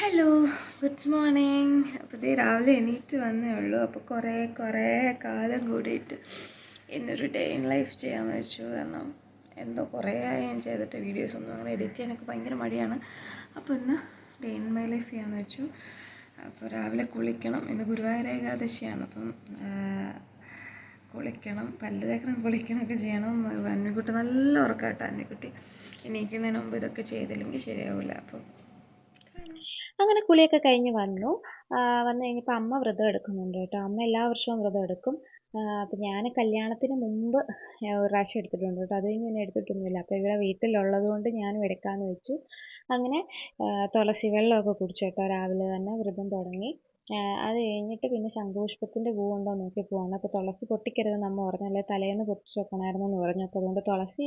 Hello, good morning. അപ്പോൾ ഇത് രാവിലെ എണീറ്റ് വന്നേ ഉള്ളൂ. അപ്പോൾ കുറേ കാലം കൂടിയിട്ട് ഇന്നൊരു ഡേ ഇൻ ലൈഫ് ചെയ്യാമെന്ന് വെച്ചു. കാരണം എന്തോ കുറേ ആയി ഞാൻ ചെയ്തിട്ട് വീഡിയോസ് ഒന്നും അങ്ങനെ എഡിറ്റ് ചെയ്യാനൊക്കെ ഭയങ്കര മടിയാണ്. അപ്പോൾ ഇന്ന് ഡേ ഇൻ മൈ ലൈഫ് ചെയ്യാമെന്ന് വെച്ചു. അപ്പോൾ രാവിലെ കുളിക്കണം. ഇന്ന് ഗുരുവായൂർ ഏകാദശിയാണ്. അപ്പം കുളിക്കണം, പല്ല് തേക്കണം, കുളിക്കണമൊക്കെ ചെയ്യണം. അന്നിക്കുട്ടി നല്ല ഉറക്കാട്ടോ. അന്നിക്കുട്ടി എണീക്കുന്നതിന് മുമ്പ് ഇതൊക്കെ ചെയ്തില്ലെങ്കിൽ ശരിയാവില്ല. അപ്പം അങ്ങനെ കുളിയൊക്കെ കഴിഞ്ഞ് വന്നു. വന്നു കഴിഞ്ഞപ്പോൾ അമ്മ വ്രതം എടുക്കുന്നുണ്ട് കേട്ടോ. അമ്മ എല്ലാ വർഷവും വ്രതം എടുക്കും. അപ്പം ഞാൻ കല്യാണത്തിന് മുമ്പ് ഒരു പ്രാവശ്യം എടുത്തിട്ടുണ്ട് കേട്ടോ. അത് കഴിഞ്ഞ് പിന്നെ എടുത്തിട്ടൊന്നുമില്ല. അപ്പോൾ ഇവിടെ വീട്ടിലുള്ളത് കൊണ്ട് ഞാനും എടുക്കാമെന്ന് വെച്ചു. അങ്ങനെ തുളസി വെള്ളമൊക്കെ കുടിച്ചു കേട്ടോ. രാവിലെ തന്നെ വ്രതം തുടങ്ങി. അത് കഴിഞ്ഞിട്ട് പിന്നെ ശംഖുപുഷ്പത്തിൻ്റെ പൂ ഉണ്ടോ നോക്കി പോവാണ്. അപ്പോൾ തുളസി പൊട്ടിക്കരുതെന്ന് അമ്മ പറഞ്ഞു. അല്ലെങ്കിൽ തലേന്ന് പൊട്ടിച്ച് വെക്കണമായിരുന്നു എന്ന് പറഞ്ഞു. അപ്പോൾ അതുകൊണ്ട് തുളസി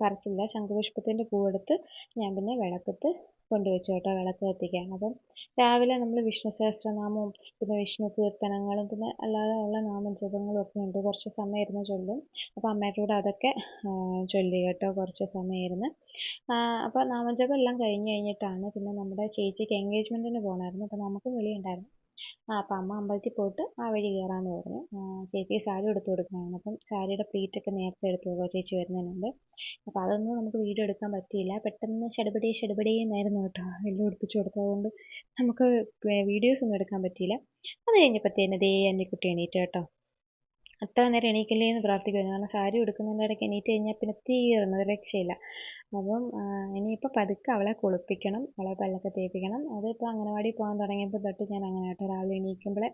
പറിച്ചില്ല. ശംഖുപുഷ്പത്തിൻ്റെ പൂവെടുത്ത് ഞാൻ പിന്നെ വിളക്കത്ത് കൊണ്ടുവച്ചു കേട്ടോ, വിളക്ക് കത്തിക്കാൻ. അപ്പം രാവിലെ നമ്മൾ വിഷ്ണു സഹസ്രനാമവും പിന്നെ വിഷ്ണു കീർത്തനങ്ങളും പിന്നെ അല്ലാതെ ഉള്ള നാമജപങ്ങളും ഒക്കെ ഉണ്ട്. കുറച്ച് സമയം ഇരുന്ന് ചൊല്ലും. അപ്പോൾ അമ്മയുടെ കൂടെ അതൊക്കെ ചൊല്ലി കേട്ടോ, കുറച്ച് സമയം ഇരുന്ന്. അപ്പോൾ നാമജപം എല്ലാം കഴിഞ്ഞിട്ടാണ് പിന്നെ നമ്മുടെ ചേച്ചിക്ക് എൻഗേജ്മെൻറ്റിന് പോകണമായിരുന്നു. അപ്പോൾ നമുക്ക് വിളിയുണ്ടായിരുന്നു. അപ്പം അമ്മ അമ്പലത്തിൽ പോയിട്ട് ആ വഴി കയറാമെന്ന് പറഞ്ഞു. ചേച്ചിക്ക് സാരി എടുത്ത് കൊടുക്കണമായിരുന്നു. അപ്പം സാരിയുടെ പ്ലീറ്റൊക്കെ നേരത്തെ എടുത്തു വെക്കുക ചേച്ചി വരുന്നതിന് മുമ്പ്. അപ്പോൾ അതൊന്നും നമുക്ക് വീഡിയോ എടുക്കാൻ പറ്റിയില്ല. പെട്ടെന്ന് ഷടുപടി കേട്ടോ എല്ലാം എടുപ്പിച്ച് കൊടുത്തതുകൊണ്ട് നമുക്ക് വീഡിയോസ് ഒന്നും എടുക്കാൻ പറ്റിയില്ല. അത് കഴിഞ്ഞപ്പോഴത്തേന് ദേ അന്നിക്കുട്ടി എണീറ്റ് കേട്ടോ. അത്ര നേരം എണീക്കല്ലേ എന്ന് പ്രാർത്ഥിക്കുമായിരുന്നു. കാരണം സാരി ഉടുക്കുന്നതിൻ്റെ ഇടയ്ക്ക് എണീറ്റ് കഴിഞ്ഞാൽ പിന്നെ തീർന്നു, ഒരു രക്ഷയില്ല. അപ്പം ഇനിയിപ്പോൾ പതുക്കെ അവളെ കുളിപ്പിക്കണം, അവളെ പല്ലൊക്കെ തേപ്പിക്കണം. അതിപ്പോൾ അംഗനവാടിയിൽ പോകാൻ തുടങ്ങിയപ്പോൾ തൊട്ട് ഞാൻ അങ്ങനെ കേട്ടോ, രാവിലെ എണീക്കുമ്പോഴേ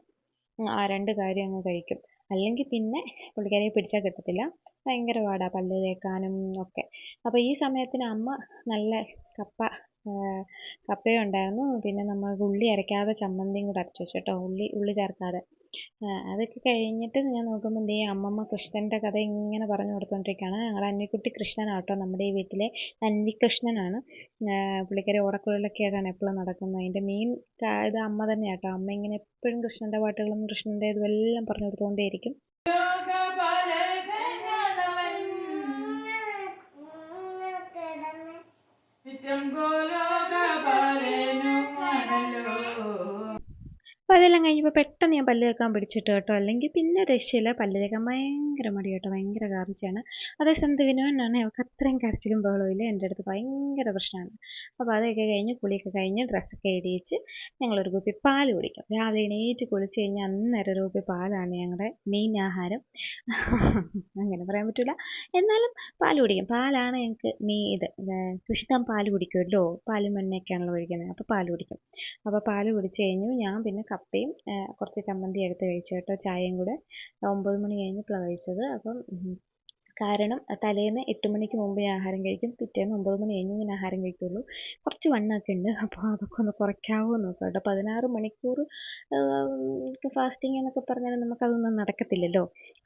ആ രണ്ട് കാര്യം അങ്ങ് കഴിക്കും. അല്ലെങ്കിൽ പിന്നെ പുള്ളിക്കാരിയെ പിടിച്ചാൽ കിട്ടത്തില്ല. ഭയങ്കര പാടാണ് പല്ല് തേക്കാനും ഒക്കെ. അപ്പോൾ ഈ സമയത്തിന് അമ്മ നല്ല കപ്പ കപ്പയും ഉണ്ടായിരുന്നു. പിന്നെ നമ്മൾ ഉള്ളി അരയ്ക്കാതെ ചമ്മന്തിയും കൂടെ അരച്ച് വെച്ചു കേട്ടോ, ഉള്ളി ചേർക്കാതെ. അതൊക്കെ കഴിഞ്ഞിട്ട് ഞാൻ നോക്കുമ്പോൾ ദേ അമ്മമ്മ കൃഷ്ണൻ്റെ കഥ ഇങ്ങനെ പറഞ്ഞു കൊടുത്തുകൊണ്ടിരിക്കുകയാണ്. ഞങ്ങളുടെ അന്നിക്കുട്ടി കൃഷ്ണനാട്ടോ, നമ്മുടെ ഈ വീട്ടിലെ അന്നികൃഷ്ണനാണ്. പുള്ളിക്കാരി ഓടക്കുഴലൊക്കെ ആയിട്ടാണ് എപ്പോഴും നടക്കുന്നത്. അതിൻ്റെ മെയിൻ ഇത് അമ്മ തന്നെയാട്ടോ. അമ്മ ഇങ്ങനെ എപ്പോഴും കൃഷ്ണൻ്റെ പാട്ടുകളും കൃഷ്ണൻ്റെ ഇതും എല്ലാം പറഞ്ഞു കൊടുത്തുകൊണ്ടേയിരിക്കും. അപ്പോൾ അതെല്ലാം കഴിഞ്ഞപ്പോൾ പെട്ടെന്ന് ഞാൻ പല്ല് തേക്കാൻ പിടിച്ചിട്ട് കേട്ടോ. അല്ലെങ്കിൽ പിന്നെ രക്ഷയില്ല, പല്ല് തേക്കാൻ ഭയങ്കര മടി കേട്ടോ, ഭയങ്കര കാർച്ചയാണ്. അതേസമയത്ത് വിനുവനാണ്, അവൾക്ക് അത്രയും കരച്ചിലും ബഹളവും ഇല്ല, എൻ്റെ അടുത്ത് ഭയങ്കര പ്രശ്നമാണ്. അപ്പോൾ അതൊക്കെ കഴിഞ്ഞ് കുളിയൊക്കെ കഴിഞ്ഞ് ഡ്രസ്സൊക്കെ ഇടിയിച്ച് ഞങ്ങളൊരു കുപ്പി പാൽ കുടിക്കും. രാവിലെ എണീറ്റ് കുളിച്ച് കഴിഞ്ഞാൽ അന്നേരം ഒരു കുപ്പി പാലാണ് ഞങ്ങളുടെ മെയിൻ ആഹാരം. അങ്ങനെ പറയാൻ പറ്റില്ല, എന്നാലും പാൽ കുടിക്കും. പാലാണ് ഞങ്ങൾക്ക് ഇത് കൃഷ്ണൻ പാൽ കുടിക്കുമല്ലോ, പാലും വെണ്ണയൊക്കെയാണല്ലോ കഴിക്കുന്നത്. അപ്പോൾ പാൽ കുടിക്കും. അപ്പോൾ പാൽ കുടിച്ച് കഴിഞ്ഞു. ഞാൻ പിന്നെ കപ്പയും കുറച്ച് ചമ്മന്തി എടുത്ത് കഴിച്ചു കേട്ടോ, ചായയും കൂടെ. 9 മണി കഴിഞ്ഞിട്ടാണ് കഴിച്ചത്. അപ്പം കാരണം തലേന്ന് 8 മണിക്ക് മുമ്പ് ഞാൻ ആഹാരം കഴിക്കും, പിറ്റേന്ന് 9 മണി കഴിഞ്ഞ് ഞാൻ ആഹാരം കഴിക്കുള്ളൂ. കുറച്ച് വണ്ണമൊക്കെ ഉണ്ട്. അപ്പോൾ അതൊക്കെ ഒന്ന് കുറയ്ക്കാമോ നോക്കാം കേട്ടോ. 16 മണിക്കൂർ ഫാസ്റ്റിംഗ് എന്നൊക്കെ പറഞ്ഞാൽ നമുക്കതൊന്നും നടക്കത്തില്ലല്ലോ.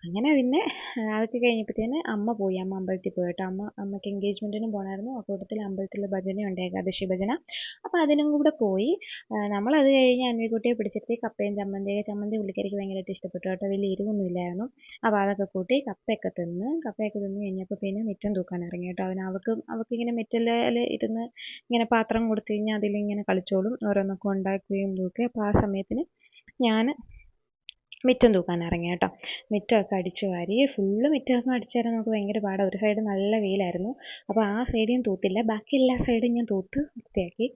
അങ്ങനെ പിന്നെ അതൊക്കെ കഴിഞ്ഞപ്പോഴത്തേന് അമ്മ അമ്പലത്തിൽ പോയി കേട്ടോ. അമ്മയ്ക്ക് എൻഗേജ്മെൻറ്റിനും പോകണമായിരുന്നു. ആ കൂട്ടത്തിൽ അമ്പലത്തിൽ ഭജനയുണ്ട്, ഏകാദശി ഭജന. അപ്പോൾ അതിനും കൂടെ പോയി. നമ്മളത് കഴിഞ്ഞ് അന്വിക്കുട്ടിയെ പിടിച്ചിട്ട് കപ്പയും ചമ്മന്തി പുള്ളിക്കാരിക്ക് ഭയങ്കരമായിട്ട് ഇഷ്ടപ്പെട്ടു കേട്ടോ. വലിയ എരിവൊന്നും ഇല്ലായിരുന്നു. അപ്പോൾ അതൊക്കെ കൂട്ടി കപ്പയൊക്കെ തിന്ന് കഴിഞ്ഞപ്പോൾ പിന്നെ മിറ്റം തൂക്കാൻ ഇറങ്ങി കേട്ടോ. അവൾക്കിങ്ങനെ മിറ്റലിൽ ഇരുന്ന് ഇങ്ങനെ പാത്രം കൊടുത്തു കഴിഞ്ഞാൽ അതിലിങ്ങനെ കളിച്ചോളും, ഓരോന്നൊക്കെ ഉണ്ടാക്കുകയും തൂക്കുക. അപ്പോൾ ആ സമയത്തിന് ഞാൻ മിറ്റം തൂക്കാൻ ഇറങ്ങി കേട്ടോ. മിറ്റമൊക്കെ അടിച്ചു വാരി ഫുള്ള് മിറ്റമൊക്കെ അടിച്ചു വാരാൻ നമുക്ക് ഭയങ്കര പാടാണ്. ഒരു സൈഡ് നല്ല വെയിലായിരുന്നു. അപ്പോൾ ആ സൈഡും തൂത്തില്ല, ബാക്കി എല്ലാ സൈഡും ഞാൻ തൂത്ത് വൃത്തിയാക്കി.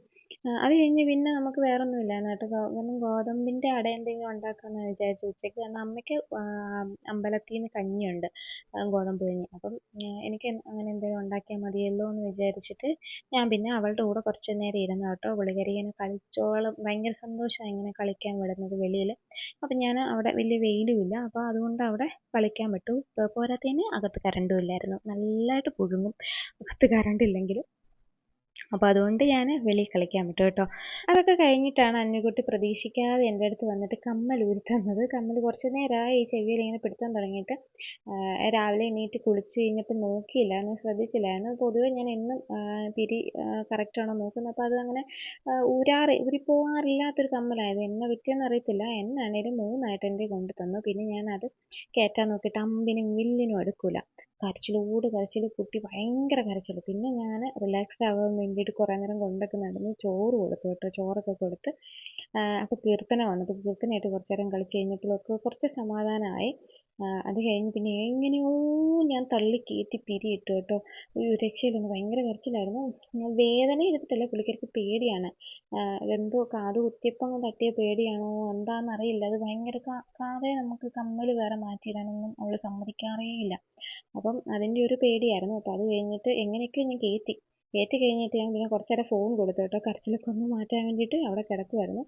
അത് കഴിഞ്ഞ് പിന്നെ നമുക്ക് വേറെ ഒന്നും ഇല്ലായിരുന്നു കേട്ടോ. കാരണം ഗോതമ്പിൻ്റെ അട എന്തെങ്കിലും ഉണ്ടാക്കാമെന്ന് വിചാരിച്ചു ഉച്ചയ്ക്ക്. കാരണം അമ്മയ്ക്ക് അമ്പലത്തിൽ നിന്ന് കഞ്ഞിയുണ്ട്, ഗോതമ്പ് കഞ്ഞി. അപ്പം എനിക്ക് അങ്ങനെ എന്തെങ്കിലും ഉണ്ടാക്കിയാൽ മതിയല്ലോ എന്ന് വിചാരിച്ചിട്ട് ഞാൻ പിന്നെ അവളുടെ കൂടെ കുറച്ച് നേരം ഇരുന്നു കേട്ടോ. പുള്ളിക്കാരി ഇങ്ങനെ കളിച്ചോളം ഭയങ്കര സന്തോഷമാണ് ഇങ്ങനെ കളിക്കാൻ വിടുന്നത് വെളിയിൽ. അപ്പം ഞാൻ അവിടെ വലിയ വെയിലും ഇല്ല, അപ്പോൾ അതുകൊണ്ട് അവിടെ കളിക്കാൻ വിട്ടു. പോരാത്തതിന് അകത്ത് കറണ്ടും ഇല്ലായിരുന്നു, നല്ലതായിട്ട് പുഴുങ്ങും അകത്ത് കറണ്ട് ഇല്ലെങ്കിൽ. അപ്പോൾ അതുകൊണ്ട് ഞാൻ വെളിയിൽ കളിക്കാൻ വിട്ടു കേട്ടോ. അതൊക്കെ കഴിഞ്ഞിട്ടാണ് അന്നുകുട്ടി പ്രതീക്ഷിക്കാതെ എൻ്റെ അടുത്ത് വന്നിട്ട് കമ്മൽ ഊരി തന്നത്. കമ്മൽ കുറച്ച് നേരമായി ഈ ചെവിയിൽ ഇങ്ങനെ പിടുത്തം തുടങ്ങിയിട്ട്. രാവിലെ എണീറ്റ് കുളിച്ച് കഴിഞ്ഞപ്പോൾ നോക്കിയില്ലായിരുന്നു, ശ്രദ്ധിച്ചില്ലായിരുന്നു. പൊതുവെ ഞാൻ എന്നും പിരി കറക്റ്റാണോ നോക്കുന്നത്. അപ്പോൾ അതങ്ങനെ ഊരിപ്പോകാറില്ലാത്തൊരു കമ്മലായത്. എന്നെ പറ്റിയെന്ന് അറിയത്തില്ല. എന്നാണേലും 3 ആയിട്ട് എൻ്റെ കൊണ്ട് തന്നു. പിന്നെ ഞാനത് കയറ്റാൻ നോക്കിയിട്ട് അമ്പിനും വില്ലിനും എടുക്കില്ല. കരച്ചിൽ, കുട്ടി ഭയങ്കര കരച്ചിൽ. പിന്നെ ഞാൻ റിലാക്സ് ആവാൻ വേണ്ടിയിട്ട് കുറേ നേരം കൊണ്ടൊക്കെ നടന്ന് ചോറ് കൊടുത്തു കേട്ടോ. ചോറൊക്കെ കൊടുത്ത് അപ്പോൾ കീർത്തന വന്നു. അപ്പോൾ കീർത്തനയായിട്ട് കുറച്ച് നേരം കളിച്ച് കഴിഞ്ഞപ്പോഴൊക്കെ കുറച്ച് സമാധാനമായി. അത് കഴിഞ്ഞ് പിന്നെ എങ്ങനെയോ ഞാൻ തള്ളി കയറ്റി പിരിയിട്ടു കേട്ടോ. ഒരു രക്ഷയില്ലെന്ന്, ഭയങ്കര കരച്ചിലായിരുന്നു. വേദന എടുത്തിട്ടല്ല, പുള്ളിക്കാർക്ക് പേടിയാണ്. എന്തോ കാത് കുത്തിയപ്പം തട്ടിയ പേടിയാണോ എന്താണെന്നറിയില്ല. അത് ഭയങ്കര കാതെ നമുക്ക് കമ്മൽ വേറെ മാറ്റിയിടാനൊന്നും അവൾ സമ്മതിക്കാറേ ഇല്ല. അപ്പം അതിൻ്റെ ഒരു പേടിയായിരുന്നു. അപ്പോൾ അത് കഴിഞ്ഞിട്ട് എങ്ങനെയൊക്കെയോ ഞാൻ കയറ്റി കഴിഞ്ഞിട്ട് ഞാൻ പിന്നെ കുറച്ച് നേരം ഫോൺ കൊടുത്തു കേട്ടോ. കരച്ചിലൊക്കെ ഒന്ന് മാറ്റാൻ വേണ്ടിയിട്ട് അവിടെ കിടക്കുമായിരുന്നു.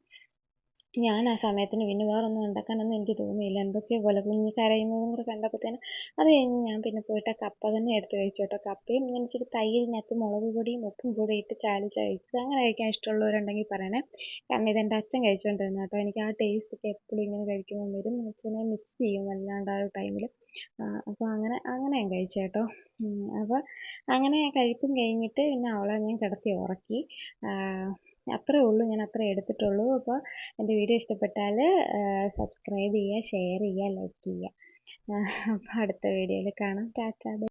ഞാൻ ആ സമയത്തിന് പിന്നെ വേറൊന്നും ഉണ്ടാക്കാനൊന്നും എനിക്ക് തോന്നിയില്ല. എന്തൊക്കെയോ പോലെ കുഞ്ഞ് കരയുന്നതും കൂടെ കണ്ടപ്പോഴത്തേന് അത് കഴിഞ്ഞ് ഞാൻ പിന്നെ പോയിട്ട് ആ കപ്പ തന്നെ എടുത്ത് കഴിച്ചു കേട്ടോ. കപ്പയും ഇങ്ങനെ ഇച്ചിരി തൈരിനകത്ത് മുളക് പൊടിയും ഉപ്പും കൂടെ ഇട്ട് ചാലിച്ച് കഴിച്ചത്. അങ്ങനെ കഴിക്കാൻ ഇഷ്ടമുള്ളവരുണ്ടെങ്കിൽ പറയണേ. കാരണം ഇതെൻ്റെ അച്ഛൻ കഴിച്ചുകൊണ്ടിരുന്നത് കേട്ടോ. എനിക്ക് ആ ടേസ്റ്റൊക്കെ എപ്പോഴും ഇങ്ങനെ കഴിക്കുമ്പോൾ വരും. അച്ഛനെ മിസ് ചെയ്യും വല്ലാണ്ട് ആ ഒരു ടൈമിൽ. അപ്പോൾ അങ്ങനെ ഞാൻ കഴിച്ചു കേട്ടോ. അപ്പോൾ അങ്ങനെ കഴിപ്പും കഴിഞ്ഞിട്ട് പിന്നെ അവളെ ഞാൻ കിടത്തി ഉറക്കി. അത്രേ ഉള്ളൂ, ഞാൻ അത്രേ എടുത്തിട്ടുള്ളൂ. അപ്പോൾ എൻ്റെ വീഡിയോ ഇഷ്ടപ്പെട്ടാൽ സബ്സ്ക്രൈബ് ചെയ്യുക, ഷെയർ ചെയ്യുക, ലൈക്ക് ചെയ്യുക. അപ്പോൾ അടുത്ത വീഡിയോയിൽ കാണാം. ടാറ്റാ.